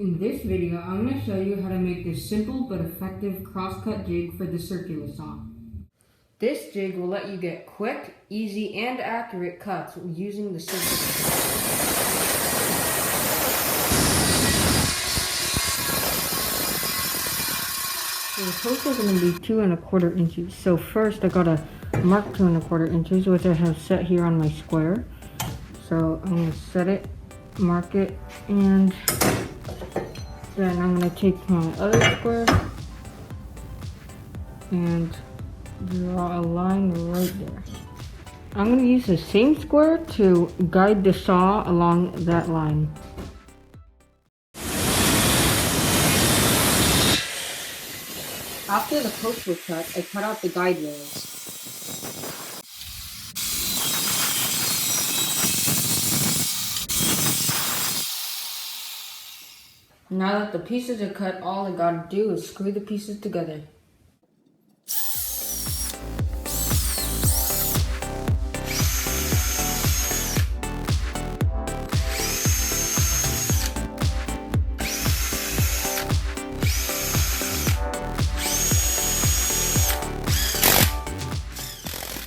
In this video, I'm going to show you how to make this simple but effective crosscut jig for the circular saw. This jig will let you get quick, easy, and accurate cuts using the circular saw. So the posts are going to be 2 1/4 inches. So first I got to mark 2 1/4 inches, which I have set here on my square. So I'm going to set it, mark it, and then I'm going to take my other square and draw a line right there. I'm going to use the same square to guide the saw along that line. After the posts were cut, I cut out the guide rails. Now that the pieces are cut, all I gotta do is screw the pieces together.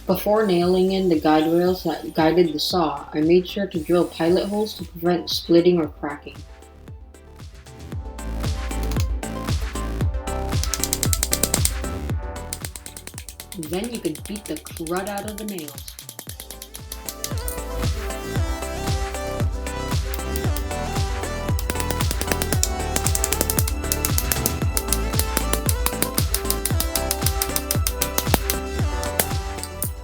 Before nailing in the guide rails that guided the saw, I made sure to drill pilot holes to prevent splitting or cracking. Then you can beat the crud out of the nails.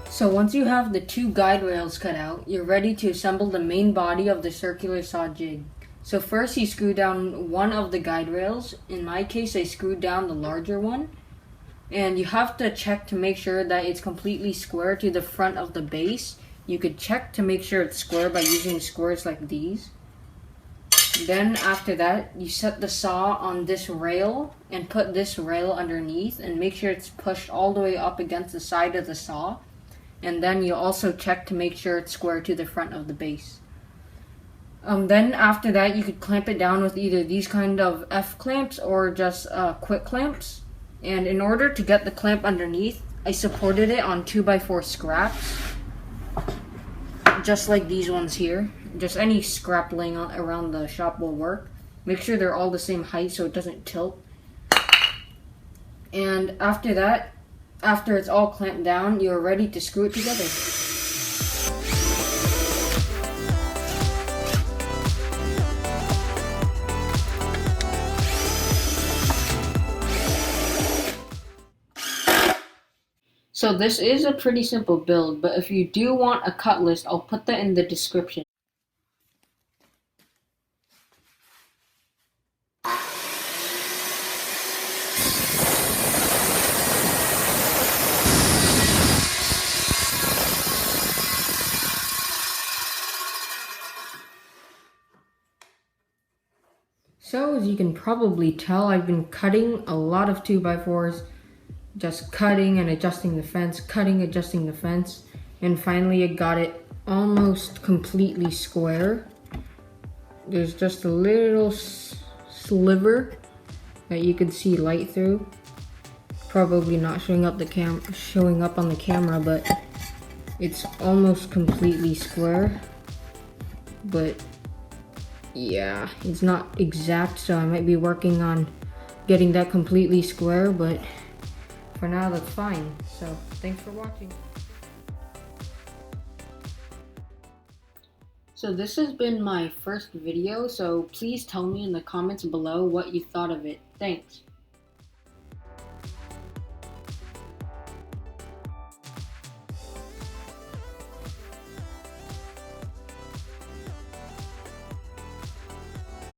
So once you have the 2 guide rails cut out, you're ready to assemble the main body of the circular saw jig. So first you screw down one of the guide rails. In my case, I screwed down the larger one. And you have to check to make sure that it's completely square to the front of the base. You could check to make sure it's square by using squares like these. Then after that, you set the saw on this rail and put this rail underneath and make sure it's pushed all the way up against the side of the saw. And then you also check to make sure it's square to the front of the base. Then after that, you could clamp it down with either these kind of F clamps or just quick clamps. And in order to get the clamp underneath, I supported it on 2x4 scraps, just like these ones here. Just any scrap laying around the shop will work. Make sure they're all the same height so it doesn't tilt. And after that, after it's all clamped down, you're ready to screw it together. So this is a pretty simple build, but if you do want a cut list, I'll put that in the description. So as you can probably tell, I've been cutting a lot of 2x4s. Just cutting and adjusting the fence, cutting, adjusting the fence, and finally I got it almost completely square. There's just a little sliver that you can see light through. Probably not showing up on the camera, but it's almost completely square. But yeah, it's not exact, so I might be working on getting that completely square, but for now, that's fine. So, thanks for watching. So this has been my first video, so please tell me in the comments below what you thought of it. Thanks.